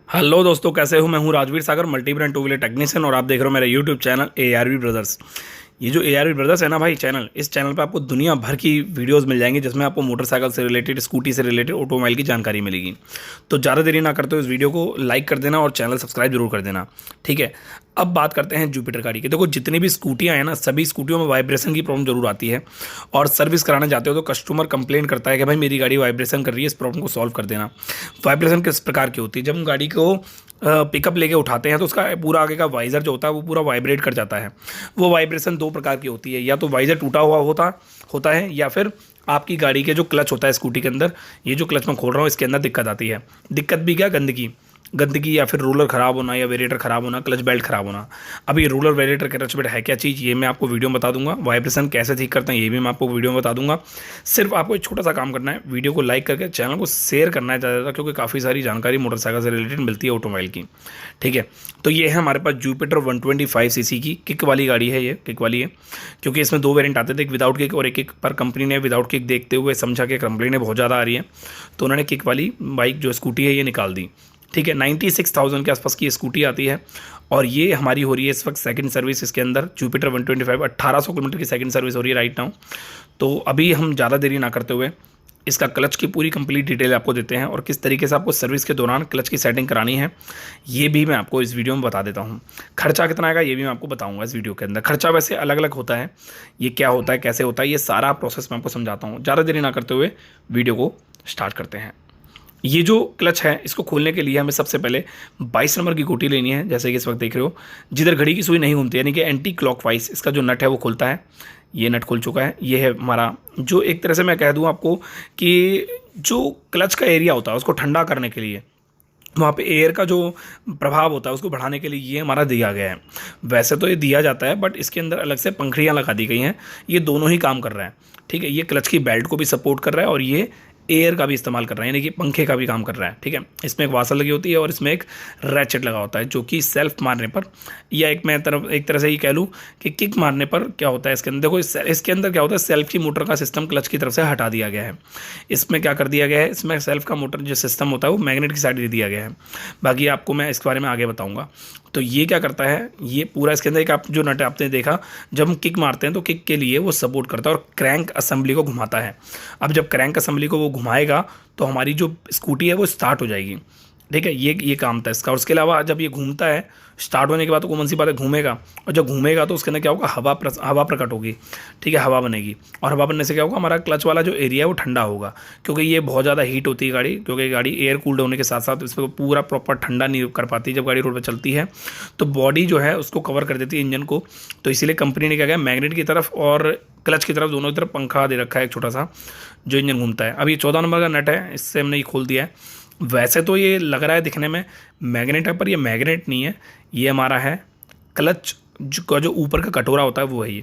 Hello दोस्तों, कैसे हो। मैं हूं Rajveer Sagar, multi brand two wheeler technician, और आप देख रहे हो मेरा यूट्यूब चैनल ARV ब्रदर्स। ये जो ARV ब्रदर्स है ना भाई चैनल, इस चैनल पे आपको दुनिया भर की वीडियोस मिल जाएंगी, जिसमें आपको मोटरसाइकिल से रिलेटेड, स्कूटी से रिलेटेड, ऑटोमोबाइल की जानकारी मिलेगी। तो ज़्यादा देरी ना करते हुए इस वीडियो को लाइक कर देना और चैनल सब्सक्राइब जरूर कर देना, ठीक है। अब बात करते हैं जुपिटर गाड़ी की। देखो, जितनी भी स्कूटियाँ हैं ना, सभी स्कूटियों में वाइब्रेशन की प्रॉब्लम जरूर आती है, और सर्विस कराने जाते हो तो कस्टमर कंप्लेन करता है कि भाई मेरी गाड़ी वाइब्रेशन कर रही है, इस प्रॉब्लम को सॉल्व कर देना। वाइब्रेशन किस प्रकार की होती है? जब हम गाड़ी को पिकअप लेके उठाते हैं तो उसका पूरा आगे का वाइज़र जो होता है वो पूरा वाइब्रेट कर जाता है। वो वाइब्रेशन दो प्रकार की होती है, या तो वाइज़र टूटा हुआ होता होता है, या फिर आपकी गाड़ी के जो क्लच होता है स्कूटी के अंदर, ये जो क्लच मैं खोल रहा हूँ इसके अंदर दिक्कत आती है। दिक्कत भी क्या, गंदगी गंदगी, या फिर रोलर ख़राब होना, या वेरिएटर ख़राब होना, क्लच बेल्ट ख़राब होना। अब ये रोलर, वेरिएटर, क्लच बेल्ट है क्या चीज़, ये मैं आपको वीडियो में बता दूंगा। वाइब्रेशन कैसे ठीक करते हैं ये भी मैं आपको वीडियो में बता दूंगा। सिर्फ आपको एक छोटा सा काम करना है, वीडियो को लाइक करके चैनल को शेयर करना है ज़्यादा, क्योंकि काफ़ी सारी जानकारी मोटरसाइकिल से रिलेटेड मिलती है, ऑटोमोबाइल की, ठीक है। तो ये है हमारे पास जुपिटर 125cc की किक वाली गाड़ी है। ये किक वाली है क्योंकि इसमें दो वेरिएंट आते थे, एक विदाउट किक और एक किक, पर कंपनी ने विदाउट किक देखते हुए समझा कि कंप्लेनें बहुत ज़्यादा आ रही है, तो उन्होंने किक वाली बाइक जो स्कूटी है ये निकाल दी, ठीक है। 96,000 के आसपास की स्कूटी आती है, और ये हमारी हो रही है इस वक्त सेकंड सर्विस। इसके अंदर जुपिटर 125 1800 किलोमीटर की सेकंड सर्विस हो रही है राइट नाउ। तो अभी हम ज़्यादा देरी ना करते हुए इसका क्लच की पूरी कंप्लीट डिटेल आपको देते हैं, और किस तरीके से आपको सर्विस के दौरान क्लच की सेटिंग करानी है ये भी मैं आपको इस वीडियो में बता देता हूँ। खर्चा कितना आएगा ये भी मैं आपको बताऊँगा इस वीडियो के अंदर। खर्चा वैसे अलग अलग होता है, ये क्या होता है, कैसे होता है, ये सारा प्रोसेस मैं आपको समझाता हूँ। ज़्यादा देरी ना करते हुए वीडियो को स्टार्ट करते हैं। ये जो क्लच है इसको खोलने के लिए हमें सबसे पहले 22 नंबर की गोटी लेनी है, जैसे कि इस वक्त देख रहे हो, जिधर घड़ी की सुई नहीं घूमती, यानी कि एंटी क्लॉकवाइज इसका जो नट है वो खुलता है। ये नट खुल चुका है। ये है हमारा, जो एक तरह से मैं कह दूं आपको कि जो क्लच का एरिया होता है उसको ठंडा करने के लिए, वहाँ पे एयर का जो प्रभाव होता है उसको बढ़ाने के लिए ये हमारा दिया गया है। वैसे तो ये दिया जाता है, बट इसके अंदर अलग से पंखड़ियाँ लगा दी गई हैं। ये दोनों ही काम कर रहा है, ठीक है। ये क्लच की बेल्ट को भी सपोर्ट कर रहा है, और ये एयर का भी इस्तेमाल कर रहा है, यानी कि पंखे का भी काम कर रहा है, ठीक है। इसमें एक वासल लगी होती है, और इसमें एक रैचेट लगा होता है, जो कि सेल्फ मारने पर, या एक तरह से ये कह लूँ कि किक मारने पर क्या होता है इसके अंदर। देखो, इसके अंदर क्या होता है, सेल्फ की मोटर का सिस्टम क्लच की तरफ से हटा दिया गया है। इसमें क्या कर दिया गया है, इसमें सेल्फ का मोटर जो सिस्टम होता है वो मैग्नेट की साइड दे दिया गया है। बाकी आपको मैं इसके बारे में आगे बताऊँगा। तो ये क्या करता है, ये पूरा इसके अंदर एक आप जो नट आपने देखा, जब हम किक मारते हैं तो किक के लिए वो सपोर्ट करता है और क्रैंक असेंबली को घुमाता है। अब जब क्रैंक असेंबली को वो घुमाएगा तो हमारी जो स्कूटी है वो स्टार्ट हो जाएगी, ठीक है। ये काम था इसका। और उसके अलावा जब ये घूमता है, स्टार्ट होने के बाद तो कौन सी बात है, घूमेगा, और जब घूमेगा तो उसके अंदर क्या होगा, हवा प्रकट होगी, ठीक है, हवा बनेगी। और हवा बनने से क्या होगा, हमारा क्लच वाला जो एरिया है वो ठंडा होगा, क्योंकि ये बहुत ज़्यादा हीट होती है गाड़ी, क्योंकि गाड़ी एयर कूल्ड होने के साथ साथ इसमें पूरा प्रॉपर ठंडा नहीं कर पाती जब गाड़ी रोड पर चलती है। तो बॉडी जो है उसको कवर कर देती है इंजन को। तो इसीलिए कंपनी ने क्या किया, मैग्नेट की तरफ और क्लच की तरफ दोनों की तरफ पंखा दे रखा है एक छोटा सा, जो इंजन घूमता है। अब ये 14 नंबर का नट है, इससे हमने ये खोल दिया है। वैसे तो ये लग रहा है दिखने में मैग्नेट है, पर ये मैग्नेट नहीं है, ये हमारा है क्लच जो ऊपर का कटोरा होता है वो है ये।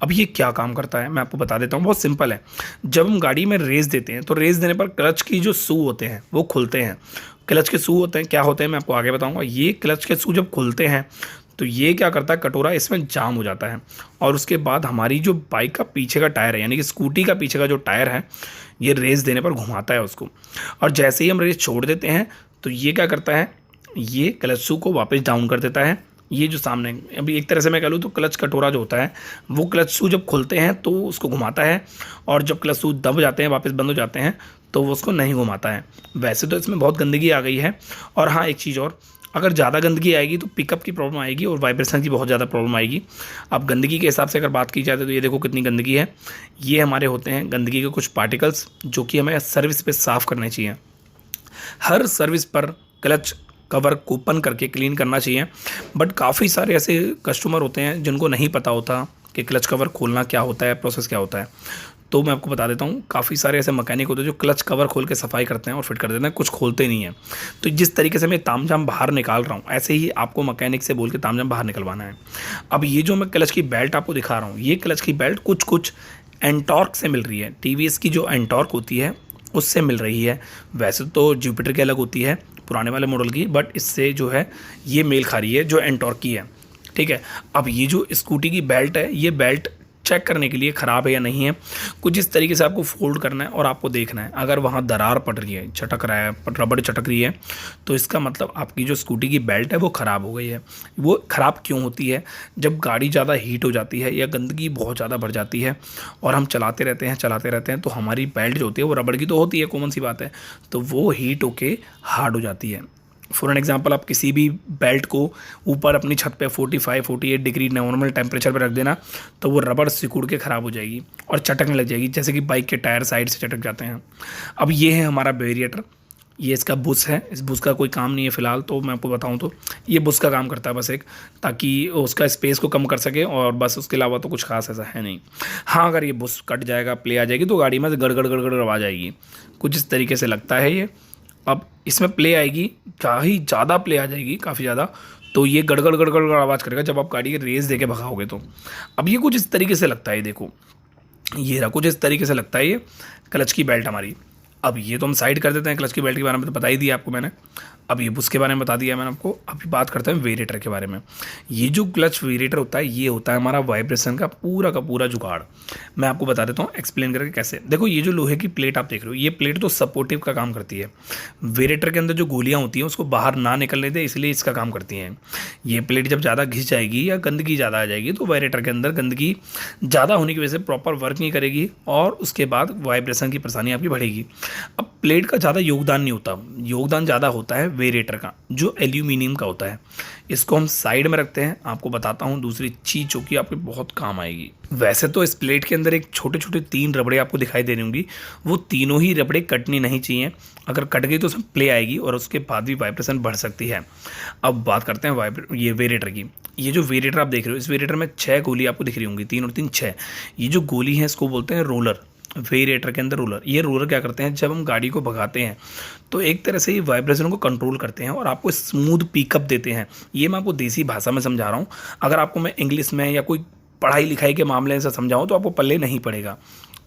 अब ये क्या काम करता है मैं आपको बता देता हूँ, बहुत सिंपल है। जब हम गाड़ी में रेस देते हैं तो रेस देने पर क्लच की जो शू होते हैं वो खुलते हैं। क्लच के शू होते हैं, क्या होते हैं मैं आपको आगे बताऊँगा। ये क्लच के शू जब खुलते हैं तो ये क्या करता है, कटोरा इसमें जाम हो जाता है, और उसके बाद हमारी जो बाइक का पीछे का टायर है, यानी कि स्कूटी का पीछे का जो टायर है, ये रेस देने पर घुमाता है उसको। और जैसे ही हम रेस छोड़ देते हैं तो ये क्या करता है, ये क्लच शू को वापस डाउन कर देता है। ये जो सामने, अभी एक तरह से मैं कह लूँ तो क्लच कटोरा जो होता है वो क्लच शू जब खुलते हैं तो उसको घुमाता है, और जब क्लच शू दब जाते हैं, वापस बंद हो जाते हैं, तो वो उसको नहीं घुमाता है। वैसे तो इसमें बहुत गंदगी आ गई है। और हाँ, एक चीज़ और, अगर ज़्यादा गंदगी आएगी तो पिकअप की प्रॉब्लम आएगी, और वाइब्रेशन की बहुत ज़्यादा प्रॉब्लम आएगी। अब गंदगी के हिसाब से अगर बात की जाए तो ये देखो कितनी गंदगी है। ये हमारे होते हैं गंदगी के कुछ पार्टिकल्स, जो कि हमें सर्विस पे साफ़ करने चाहिए। हर सर्विस पर क्लच कवर को ओपन करके क्लीन करना चाहिए। बट काफ़ी सारे ऐसे कस्टमर होते हैं जिनको नहीं पता होता कि क्लच कवर खोलना क्या होता है, प्रोसेस क्या होता है। तो मैं आपको बता देता हूँ, काफ़ी सारे ऐसे मैकेनिक होते हैं जो क्लच कवर खोल के सफाई करते हैं और फिट कर देते हैं, कुछ खोलते नहीं हैं। तो जिस तरीके से मैं तामझाम बाहर निकाल रहा हूँ, ऐसे ही आपको मैकेनिक से बोल के तामझाम बाहर निकलवाना है। अब ये जो मैं क्लच की बेल्ट आपको दिखा रहा हूँ, ये क्लच की बेल्ट कुछ एंटॉर्क से मिल रही है। TVS की जो एंटॉर्क होती है उससे मिल रही है। वैसे तो जुपिटर की अलग होती है पुराने वाले मॉडल की, बट इससे जो है ये मेल खा रही है जो एंटॉर्क की है, ठीक है। अब ये जो स्कूटी की बेल्ट है, ये बेल्ट चेक करने के लिए ख़राब है या नहीं है, कुछ इस तरीके से आपको फोल्ड करना है और आपको देखना है। अगर वहाँ दरार पड़ रही है, चटक रहा है, रबड़ चटक रही है, तो इसका मतलब आपकी जो स्कूटी की बेल्ट है वो ख़राब हो गई है। वो ख़राब क्यों होती है? जब गाड़ी ज़्यादा हीट हो जाती है या गंदगी बहुत ज़्यादा बढ़ जाती है और हम चलाते रहते हैं तो हमारी बेल्ट जो होती है वो रबड़ की तो होती है, कॉमन सी बात है, तो वो हीट होके हार्ड हो जाती है। फॉर एन एग्जांपल, आप किसी भी बेल्ट को ऊपर अपनी छत पे 45-48 डिग्री नॉर्मल टेम्परेचर पे रख देना, तो वो रबड़ सिकुड़ के ख़राब हो जाएगी और चटकने लग जाएगी, जैसे कि बाइक के टायर साइड से चटक जाते हैं। अब ये है हमारा वेरिएटर, ये इसका बुश है। इस बुश का कोई काम नहीं है फ़िलहाल, तो मैं आपको बताऊं तो ये बुश का काम करता है बस एक, ताकि उसका स्पेस को कम कर सके, और बस उसके अलावा तो कुछ खास ऐसा है नहीं। हाँ, अगर ये बुश कट जाएगा, प्ले आ जाएगी, तो गाड़ी में से गड़गड़ गड़गड़ आवाज़ आएगी, कुछ इस तरीके से लगता है ये। अब इसमें प्ले आएगी, काफ़ी ज़्यादा प्ले आ जाएगी, काफ़ी ज़्यादा, तो ये गड़गड़ गड़गड़ आवाज़ करेगा जब आप गाड़ी की रेस देके भगाओगे तो। अब ये कुछ इस तरीके से लगता है, देखो ये रहा, कुछ इस तरीके से लगता है ये क्लच की बेल्ट हमारी। अब ये तो हम साइड कर देते हैं, क्लच की बेल्ट के बारे में तो बता ही दिया आपको मैंने। अब ये बुश के बारे में बता दिया मैंने आपको। अभी बात करते हैं वेरिएटर के बारे में। ये जो क्लच वेरिएटर होता है, ये होता है हमारा वाइब्रेशन का पूरा जुगाड़। मैं आपको बता देता हूँ एक्सप्लेन करके कैसे। देखो, ये जो लोहे की प्लेट आप देख रहे हो, ये प्लेट तो सपोर्टिव का काम करती है। वेरिएटर के अंदर जो गोलियाँ होती हैं उसको बाहर ना निकलने दे, इसलिए इसका काम करती हैं। ये प्लेट जब ज़्यादा घिस जाएगी या गंदगी ज़्यादा आ जाएगी, तो वेरिएटर के अंदर गंदगी ज़्यादा होने की वजह से प्रॉपर वर्क नहीं करेगी और उसके बाद वाइब्रेशन की परेशानी आपकी बढ़ेगी। अब प्लेट का ज़्यादा योगदान नहीं होता, योगदान ज़्यादा होता है वेरिएटर का, जो एल्यूमिनियम का होता है। इसको हम साइड में रखते हैं। आपको बताता हूँ दूसरी चीज़ जो कि आपके बहुत काम आएगी। वैसे तो इस प्लेट के अंदर एक छोटे छोटे 3 रबड़े आपको दिखाई दे रही होंगी, वो तीनों ही रबड़े कटनी नहीं चाहिए। अगर कट गई तो उसमें प्ले आएगी और उसके बाद भी वाइब्रेशन बढ़ सकती है। अब बात करते हैं ये वेरिएटर की। ये जो वेरिएटर आप देख रहे हो, इस वेरिएटर में 6 गोली आपको दिख रही होंगी, 3 और 3 6। ये जो गोली है इसको बोलते हैं रोलर। वेरिएटर के अंदर रोलर, ये रोलर क्या करते हैं, जब हम गाड़ी को भगाते हैं तो एक तरह से ये वाइब्रेशन को कंट्रोल करते हैं और आपको स्मूथ पिकअप देते हैं। ये मैं आपको देसी भाषा में समझा रहा हूँ। अगर आपको मैं इंग्लिश में या कोई पढ़ाई लिखाई के मामले से समझाऊँ तो आपको पल्ले नहीं पड़ेगा,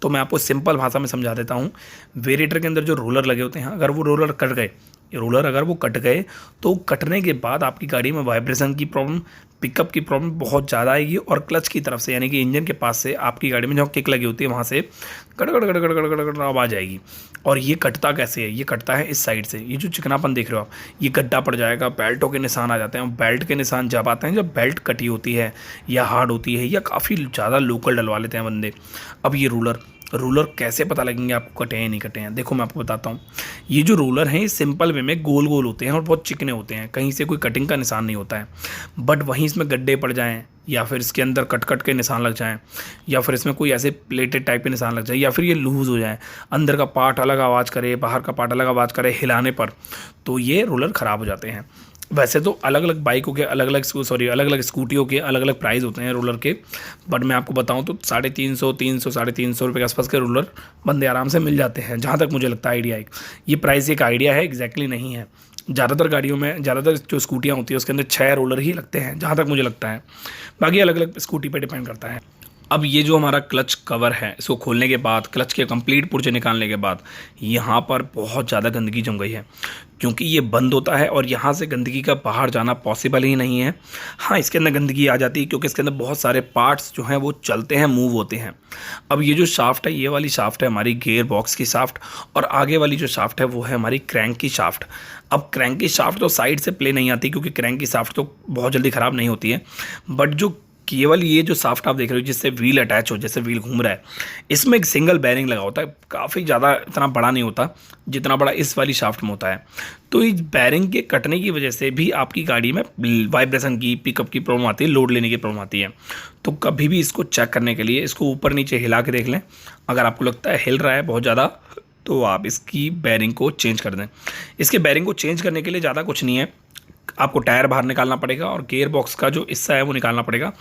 तो मैं आपको सिंपल भाषा में समझा देता हूँ। वेरिएटर के अंदर जो रोलर लगे होते हैं, अगर वो रोलर कट गए, अगर वो कट गए तो कटने के बाद आपकी गाड़ी में वाइब्रेशन की प्रॉब्लम, पिकअप की प्रॉब्लम बहुत ज़्यादा आएगी और क्लच की तरफ से, यानी कि इंजन के पास से आपकी गाड़ी में जहाँ किक लगी होती है वहाँ से गड़गड़ गड़गड़ गड़गड़ गड़गड़ आवाज़ आएगी। और ये कटता कैसे है? ये कटता है इस साइड से। ये जो चिकनापन देख रहे हो आप, ये गड्ढा पड़ जाएगा, बेल्टों के निशान आ जाते हैं। बेल्ट के निशान जब आते हैं जब बेल्ट कटी होती है या हार्ड होती है या काफ़ी ज़्यादा लोकल डलवा लेते हैं बंदे। अब ये रूलर कैसे पता लगेंगे आपको कटे हैं नहीं कटे हैं? देखो मैं आपको बताता हूँ। ये जो रूलर हैं ये सिंपल वे में गोल गोल होते हैं और बहुत चिकने होते हैं, कहीं से कोई कटिंग का निशान नहीं होता है। बट वहीं इसमें गड्ढे पड़ जाएँ या फिर इसके अंदर कट के निशान लग जाएँ या फिर इसमें कोई ऐसे प्लेटेड टाइप के निशान लग जाए या फिर ये लूज़ हो जाए, अंदर का पार्ट अलग आवाज़ करे, बाहर का पार्ट अलग आवाज़ करे हिलाने पर, तो ये रूलर ख़राब हो जाते हैं। वैसे तो अलग अलग बाइकों के अलग अलग स्कूटियों के अलग अलग प्राइस होते हैं रूलर के, बट मैं आपको बताऊं तो 350, 300, 350 रुपये के आसपास के रूलर बंदे आराम से मिल जाते हैं, जहां तक मुझे लगता है। आइडिया ये प्राइस एक आइडिया है, एग्जैक्टली नहीं है। ज़्यादातर गाड़ियों में, ज़्यादातर जो स्कूटियाँ होती है उसके अंदर 6 रोलर ही लगते हैं, जहाँ तक मुझे लगता है। बाकी अलग अलग स्कूटी पर डिपेंड करता है। अब ये जो हमारा क्लच कवर है, इसको खोलने के बाद, क्लच के कंप्लीट पुर्जे निकालने के बाद, यहाँ पर बहुत ज़्यादा गंदगी जम गई है, क्योंकि ये बंद होता है और यहाँ से गंदगी का बाहर जाना पॉसिबल ही नहीं है। हाँ, इसके अंदर गंदगी आ जाती है क्योंकि इसके अंदर बहुत सारे पार्ट्स जो हैं वो चलते हैं, मूव होते हैं। अब ये जो शाफ्ट है, ये वाली शाफ्ट है हमारी गियर बॉक्स की शाफ्ट, और आगे वाली जो शाफ्ट है वो है हमारी क्रैंक की शाफ्ट। अब क्रैंक की शाफ्ट तो साइड से प्ले नहीं आती क्योंकि क्रैंक की शाफ्ट तो बहुत जल्दी ख़राब नहीं होती है, बट जो केवल ये जो शाफ्ट आप देख रहे हो जिससे व्हील अटैच हो, जैसे व्हील घूम रहा है, इसमें एक सिंगल बैरिंग लगा होता है, काफ़ी ज़्यादा इतना बड़ा नहीं होता जितना बड़ा इस वाली शाफ्ट में होता है। तो इस बैरिंग के कटने की वजह से भी आपकी गाड़ी में वाइब्रेशन की, पिकअप की प्रॉब्लम आती है, लोड लेने की प्रॉब्लम आती है। तो कभी भी इसको चेक करने के लिए इसको ऊपर नीचे हिला के देख लें। अगर आपको लगता है हिल रहा है बहुत ज़्यादा तो आप इसकी बैरिंग को चेंज कर दें। इसके बैरिंग को चेंज करने के लिए ज़्यादा कुछ नहीं है, आपको टायर बाहर निकालना पड़ेगा और गियर बॉक्स का जो हिस्सा है वो निकालना पड़ेगा,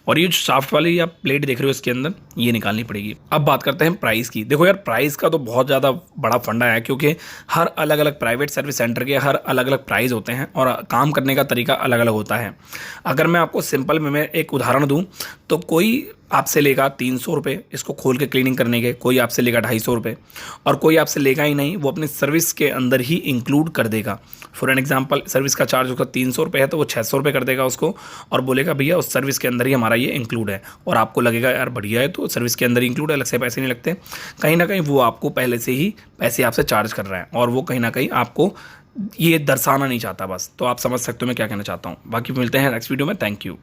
और ये जो शाफ्ट वाली आप प्लेट देख रहे हो इसके अंदर, ये निकालनी पड़ेगी। अब बात करते हैं प्राइस की। देखो यार, प्राइस का तो बहुत ज़्यादा बड़ा फंडा है, क्योंकि हर अलग अलग प्राइवेट सर्विस सेंटर के हर अलग अलग प्राइस होते हैं और काम करने का तरीका अलग अलग होता है। अगर मैं आपको सिंपल में एक उदाहरण दूँ तो कोई आपसे लेगा 300 रुपये इसको खोल के क्लीनिंग करने के, कोई आपसे लेगा 250 रुपये, और कोई आपसे लेगा ही नहीं, वो अपनी सर्विस के अंदर ही इंक्लूड कर देगा। फॉर एन एग्जांपल सर्विस का चार्ज उसका 300 रुपये है तो वो 600 रुपये कर देगा उसको, और बोलेगा भैया उस सर्विस के अंदर ही हमारा ये इंक्लूड है। और आपको लगेगा यार बढ़िया है, तो सर्विस के अंदर ही इंक्लूड है, अलग से पैसे नहीं लगते। कहीं ना कहीं वो आपको पहले से ही पैसे आपसे चार्ज कर रहा है, और वो कहीं ना कहीं आपको ये दर्शाना नहीं चाहता बस। तो आप समझ सकते हो मैं क्या कहना चाहता हूँ। बाकी मिलते हैं नेक्स्ट वीडियो में। Thank you.